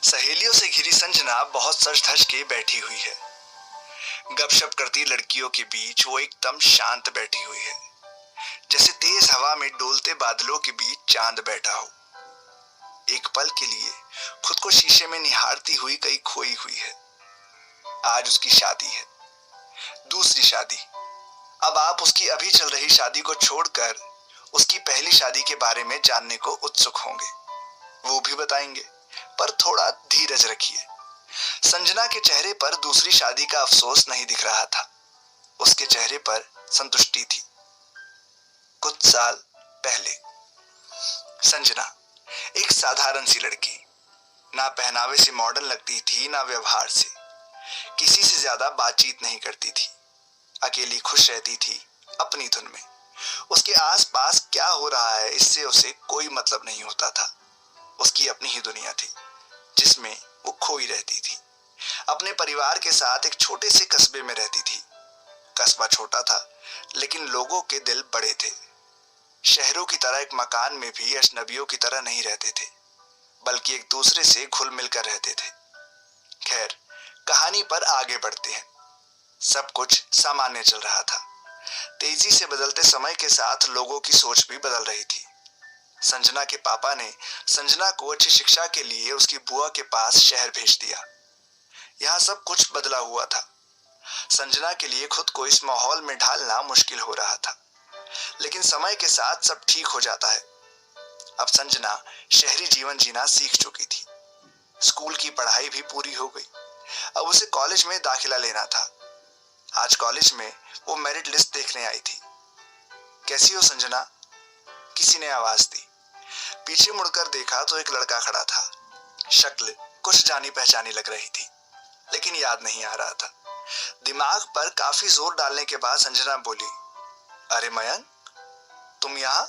सहेलियों से घिरी संजना बहुत सज धज के बैठी हुई है। गपशप करती लड़कियों के बीच वो एकदम शांत बैठी हुई है, जैसे तेज हवा में डोलते बादलों के बीच चांद बैठा हो। एक पल के लिए खुद को शीशे में निहारती हुई कहीं खोई हुई है। आज उसकी शादी है, दूसरी शादी। अब आप उसकी अभी चल रही शादी को छोड़कर उसकी पहली शादी के बारे में जानने को उत्सुक होंगे। वो भी बताएंगे, पर थोड़ा धीरज रखिए। संजना के चेहरे पर दूसरी शादी का अफसोस नहीं दिख रहा था, उसके चेहरे पर संतुष्टि थी। कुछ साल पहले संजना एक साधारण सी लड़की, ना पहनावे से मॉडर्न लगती थी, ना व्यवहार से। किसी से ज्यादा बातचीत नहीं करती थी, अकेली खुश रहती थी अपनी धुन में। उसके आसपास क्या हो रहा है इससे उसे कोई मतलब नहीं होता था। उसकी अपनी ही दुनिया थी जिसमें वो खोई रहती थी। अपने परिवार के साथ एक छोटे से कस्बे में रहती थी। कस्बा छोटा था, लेकिन लोगों के दिल बड़े थे। शहरों की तरह एक मकान में भी अजनबियों की तरह नहीं रहते थे, बल्कि एक दूसरे से घुल मिलकर रहते थे। खैर, कहानी पर आगे बढ़ते हैं। सब कुछ सामान्य चल रहा था। तेजी से बदलते समय के साथ लोगों की सोच भी बदल रही थी। संजना के पापा ने संजना को अच्छी शिक्षा के लिए उसकी बुआ के पास शहर भेज दिया। यहाँ सब कुछ बदला हुआ था। संजना के लिए खुद को इस माहौल में ढालना मुश्किल हो रहा था, लेकिन समय के साथ सब ठीक हो जाता है। अब संजना शहरी जीवन जीना सीख चुकी थी। स्कूल की पढ़ाई भी पूरी हो गई। अब उसे कॉलेज में दाखिला लेना था। आज कॉलेज में वो मेरिट लिस्ट देखने आई थी। कैसी हो संजना? किसी ने आवाज दी। पीछे मुड़कर देखा तो एक लड़का खड़ा था। शक्ल कुछ जानी पहचानी लग रही थी, लेकिन याद नहीं आ रहा था। दिमाग पर काफी जोर डालने के बाद संजना बोली, अरे मयंक, तुम यहाँ?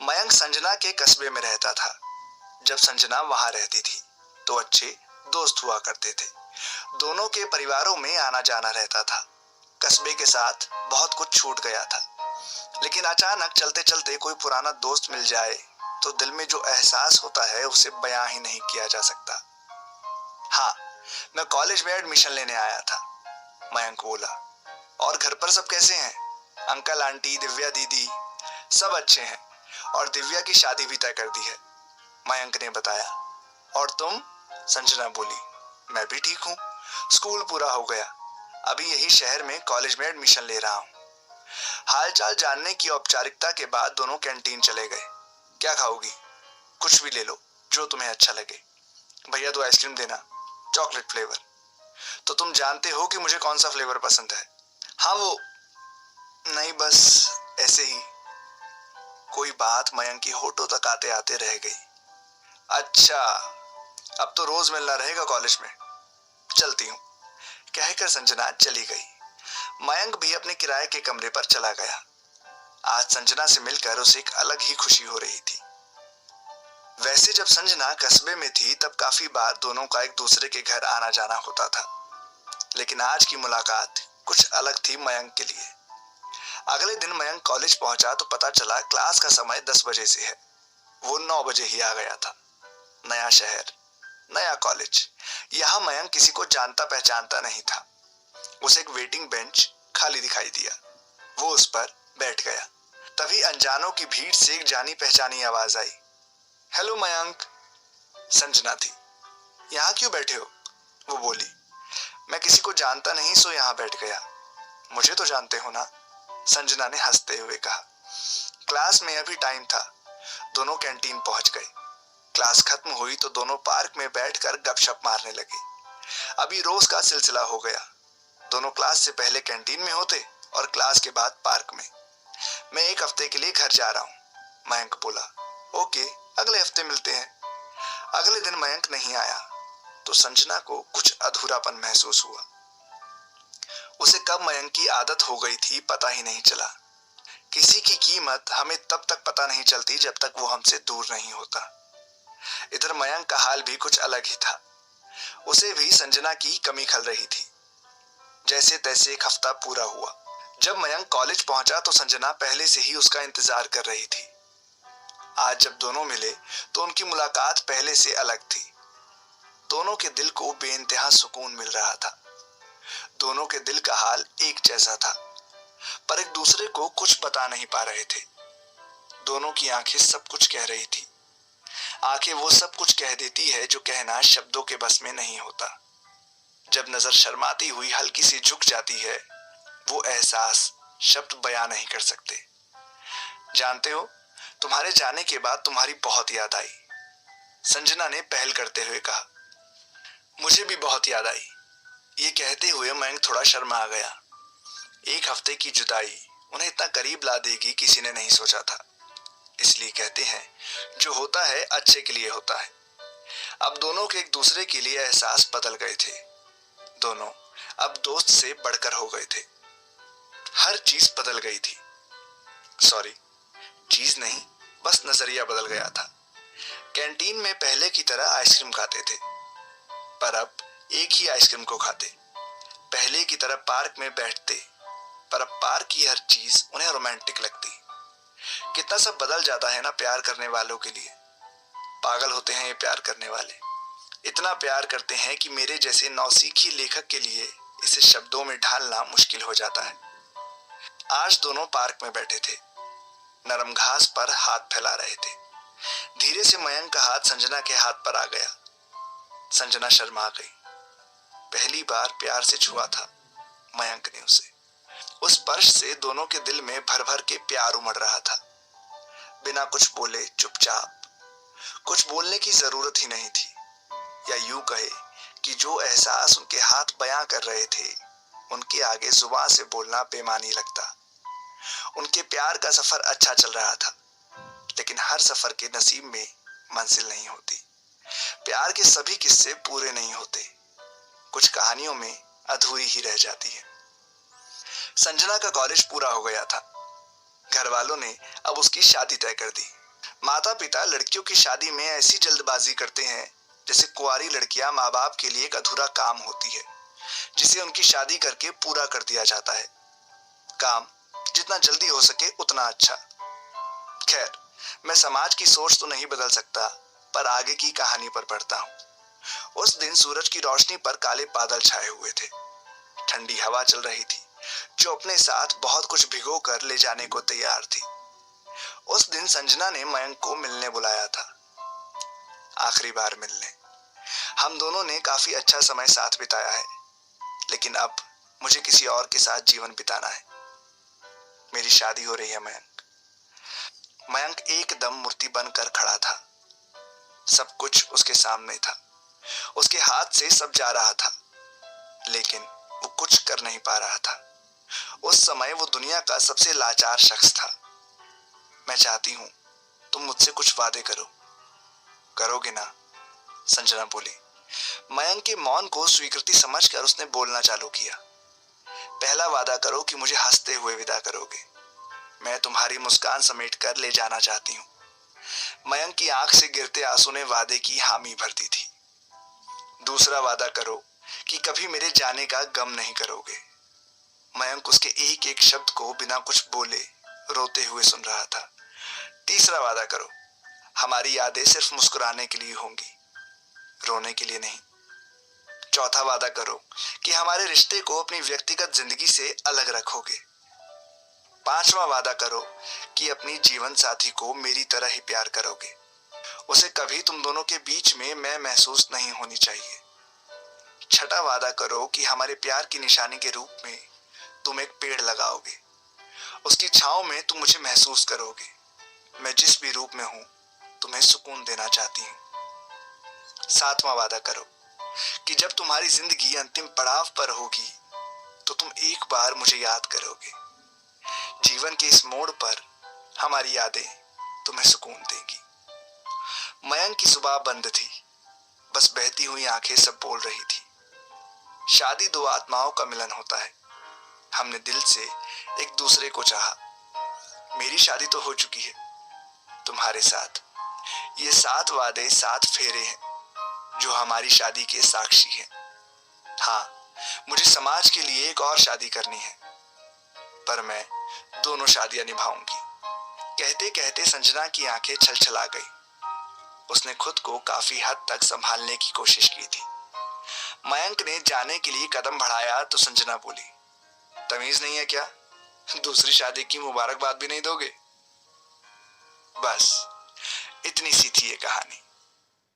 मयंक संजना के कस्बे में रहता था। जब संजना वहां रहती थी तो अच्छे दोस्त हुआ करते थे। दोनों के परिवारों में आना जाना रहता था। कस्बे के साथ बहुत कुछ छूट गया था, लेकिन अचानक चलते चलते कोई पुराना दोस्त मिल जाए तो दिल में जो एहसास होता है उसे बयां ही नहीं किया जा सकता। हाँ, मैं कॉलेज में एडमिशन लेने आया था, मयंक बोला। और घर पर सब कैसे हैं? अंकल आंटी, दिव्या दीदी सब अच्छे हैं, और दिव्या की शादी भी तय कर दी है, मयंक ने बताया। और तुम? संजना बोली, मैं भी ठीक हूँ। स्कूल पूरा हो गया, अभी यही शहर में कॉलेज में एडमिशन ले रहा हूँ। हालचाल जानने की औपचारिकता के बाद दोनों कैंटीन चले गए। क्या खाओगी? कुछ भी ले लो, जो तुम्हें अच्छा लगे। भैया 2 आइसक्रीम देना, चॉकलेट फ्लेवर। तो तुम जानते हो कि मुझे कौन सा फ्लेवर पसंद है? हाँ वो नहीं, बस ऐसे ही। कोई बात मयंक की होठों तक आते आते रह गई। अच्छा, अब तो रोज मिलना रहेगा कॉलेज में। चलती हूँ, कहकर संजना चली गई। मयंक भी अपने किराए के कमरे पर चला गया। आज संजना से मिलकर उसे एक अलग ही खुशी हो रही थी। वैसे जब संजना कस्बे में थी तब काफी बार दोनों का एक दूसरे के घर आना जाना होता था, लेकिन आज की मुलाकात कुछ अलग थी मयंक के लिए। अगले दिन मयंक कॉलेज पहुंचा तो पता चला क्लास का समय 10 बजे से है। वो 9 बजे ही आ गया था। नया शहर, नया कॉलेज। यहाँ मयंक किसी को जानता पहचानता नहीं था। उसे एक वेटिंग बेंच खाली दिखाई दिया। वो उस पर बैठ गया। तभी अनजानों की भीड़ से एक जानी पहचानी आवाज आई। हेलो मयंक। संजना थी। यहाँ क्यों बैठे हो? वो बोली। मैं किसी को जानता नहीं, सो यहाँ बैठ गया। मुझे तो जानते हो ना? संजना ने हंसते हुए कहा। क्लास में अभी टाइम था। दोनों कैंटीन पहुंच गए। क्लास खत्म हुई तो दोनों पार्क में बैठकर गपशप मारने लगे। अभी रोज का सिलसिला हो गया। दोनों क्लास से पहले कैंटीन में होते और क्लास के बाद पार्क में। मैं 1 हफ्ते के लिए घर जा रहा हूँ, मयंक बोला। ओके, अगले हफ्ते मिलते हैं। अगले दिन मयंक नहीं आया तो संजना को कुछ अधूरापन महसूस हुआ। उसे कब मयंक की आदत हो गई थी पता ही नहीं चला। किसी की कीमत हमें तब तक पता नहीं चलती जब तक वो हमसे दूर नहीं होता। इधर मयंक का हाल भी कुछ अलग ही था। उसे भी संजना की कमी खल रही थी। जैसे तैसे 1 हफ्ता पूरा हुआ। जब मयंक कॉलेज पहुंचा तो संजना पहले से ही उसका इंतजार कर रही थी। आज जब दोनों मिले तो उनकी मुलाकात पहले से अलग थी। दोनों के दिल को बेइंतहा सुकून मिल रहा था। दोनों के दिल का हाल एक जैसा था, पर एक दूसरे को कुछ बता नहीं पा रहे थे। दोनों की आंखें सब कुछ कह रही थी। आंखें वो सब कुछ कह देती है जो कहना शब्दों के बस में नहीं होता। जब नजर शर्माती हुई हल्की सी झुक जाती है, वो एहसास शब्द बयां नहीं कर सकते। जानते हो, तुम्हारे जाने के बाद तुम्हारी बहुत याद आई, संजना ने पहल करते हुए कहा। मुझे भी बहुत याद आई, ये कहते हुए मयंक थोड़ा शर्मा गया। एक हफ्ते की जुदाई उन्हें इतना करीब ला देगी किसी ने नहीं सोचा था। इसलिए कहते हैं, जो होता है अच्छे के लिए होता है। अब दोनों के एक दूसरे के लिए एहसास बदल गए थे। दोनों अब दोस्त से बढ़कर हो गए थे। हर चीज बदल गई थी। सॉरी, चीज नहीं, बस नजरिया बदल गया था। कैंटीन में पहले की तरह आइसक्रीम खाते थे, पर अब एक ही आइसक्रीम को खाते। पहले की तरह पार्क में बैठते, पर अब पार्क की हर चीज उन्हें रोमांटिक लगती। कितना सब बदल जाता है ना प्यार करने वालों के लिए। पागल होते हैं ये प्यार करने वाले। इतना प्यार करते हैं कि मेरे जैसे नौसीखी लेखक के लिए इसे शब्दों में ढालना मुश्किल हो जाता है। आज दोनों पार्क में बैठे थे, नरम घास पर हाथ फैला रहे थे। धीरे से मयंक का हाथ संजना के हाथ पर आ गया। संजना शर्मा गई। पहली बार प्यार से छुआ था मयंक ने उसे। उस स्पर्श से दोनों के दिल में भर भर के प्यार उमड़ रहा था। बिना कुछ बोले चुपचाप। कुछ बोलने की जरूरत ही नहीं थी, या यूं कहे कि जो एहसास उनके हाथ बयां कर रहे थे, उनके आगे जुबान से बोलना बेमानी लगता। उनके प्यार का सफर अच्छा चल रहा था, लेकिन हर सफर के नसीब में मंजिल नहीं होती। प्यार के सभी किस्से पूरे नहीं होते, कुछ कहानियों में अधूरी ही रह जाती है। संजना का कॉलेज पूरा हो गया था। घर वालों ने अब उसकी शादी तय कर दी। माता पिता लड़कियों की शादी में ऐसी जल्दबाजी करते हैं जैसे कुंवारी लड़कियां माँ बाप के लिए एक अधूरा काम होती है, जिसे उनकी शादी करके पूरा कर दिया जाता है। काम जितना जल्दी हो सके उतना अच्छा। खैर, मैं समाज की सोच तो नहीं बदल सकता, पर आगे की कहानी पर बढ़ता हूँ। उस दिन सूरज की रोशनी पर काले बादल छाए हुए थे। ठंडी हवा चल रही थी, जो अपने साथ बहुत कुछ भिगो कर ले जाने को तैयार थी। उस दिन संजना ने मयंक को मिलने बुलाया था, आखिरी बार मिलने। हम दोनों ने काफी अच्छा समय साथ बिताया है, लेकिन अब मुझे किसी और के साथ जीवन बिताना है। मेरी शादी हो रही है मयंक। मयंक एकदम मूर्ति बनकर खड़ा था। सब कुछ उसके सामने था। उसके हाथ से सब जा रहा था, लेकिन वो कुछ कर नहीं पा रहा था। उस समय वो दुनिया का सबसे लाचार शख्स था। मैं चाहती हूँ तुम मुझसे कुछ वादे करो। करोगे ना? संजना बोली। मयंक के मौन को स्वीकृति समझकर उसने बोलना चालू किया। पहला वादा करो कि मुझे हंसते हुए विदा करोगे। मैं तुम्हारी मुस्कान समेट कर ले जाना चाहती हूँ। मयंक की आंख से गिरते आंसू ने वादे की हामी भर दी थी। दूसरा वादा करो कि कभी मेरे जाने का गम नहीं करोगे। मयंक उसके एक एक शब्द को बिना कुछ बोले रोते हुए सुन रहा था। तीसरा वादा करो, हमारी यादें सिर्फ मुस्कुराने के लिए होंगी, रोने के लिए नहीं। चौथा वादा करो कि हमारे रिश्ते को अपनी व्यक्तिगत जिंदगी से अलग रखोगे। पांचवा वादा करो कि अपनी जीवन साथी को मेरी तरह ही प्यार करोगे। उसे कभी तुम दोनों के बीच में मैं महसूस नहीं होनी चाहिए। छठा वादा करो कि हमारे प्यार की निशानी के रूप में तुम एक पेड़ लगाओगे। उसकी छांव में तुम मुझे महसूस करोगे। मैं जिस भी रूप में हूं, तुम्हें सुकून देना चाहती हूं। सातवां वादा करो कि जब तुम्हारी जिंदगी अंतिम पड़ाव पर होगी, तो तुम एक बार मुझे याद करोगे। जीवन के इस मोड़ पर हमारी यादें तुम्हें सुकून देगी। मयंक की जुबान बंद थी, बस बहती हुई आंखें सब बोल रही थी। शादी दो आत्माओं का मिलन होता है। हमने दिल से एक दूसरे को चाहा। मेरी शादी तो हो चुकी है तुम्हारे साथ। ये 7 वादे 7 फेरे हैं जो हमारी शादी के साक्षी हैं। हाँ, मुझे समाज के लिए एक और शादी करनी है, पर मैं दोनों शादियां निभाऊंगी। कहते कहते संजना की आंखें छलछला गई। उसने खुद को काफी हद तक संभालने की कोशिश की थी। मयंक ने जाने के लिए कदम बढ़ाया तो संजना बोली, तमीज नहीं है क्या? दूसरी शादी की मुबारकबाद भी नहीं दोगे? बस इतनी सी थी ये कहानी।